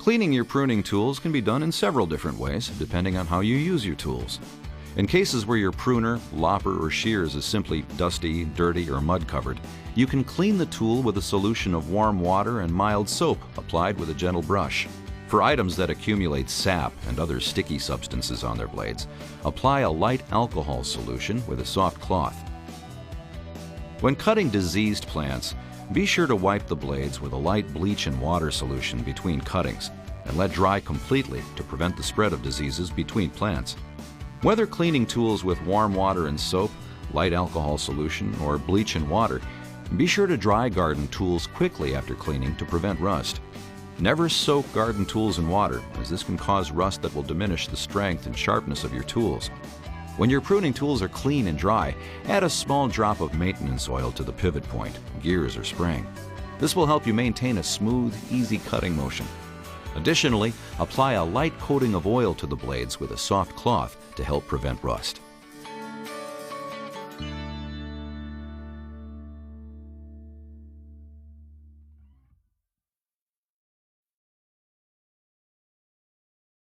Cleaning your pruning tools can be done in several different ways, depending on how you use your tools. In cases where your pruner, lopper, or shears is simply dusty, dirty, or mud-covered, you can clean the tool with a solution of warm water and mild soap applied with a gentle brush. For items that accumulate sap and other sticky substances on their blades, apply a light alcohol solution with a soft cloth. When cutting diseased plants, be sure to wipe the blades with a light bleach and water solution between cuttings and let dry completely to prevent the spread of diseases between plants. Whether cleaning tools with warm water and soap, light alcohol solution, or bleach and water, be sure to dry garden tools quickly after cleaning to prevent rust. Never soak garden tools in water, as this can cause rust that will diminish the strength and sharpness of your tools. When your pruning tools are clean and dry, add a small drop of maintenance oil to the pivot point, gears, or spring. This will help you maintain a smooth, easy cutting motion. Additionally, apply a light coating of oil to the blades with a soft cloth to help prevent rust.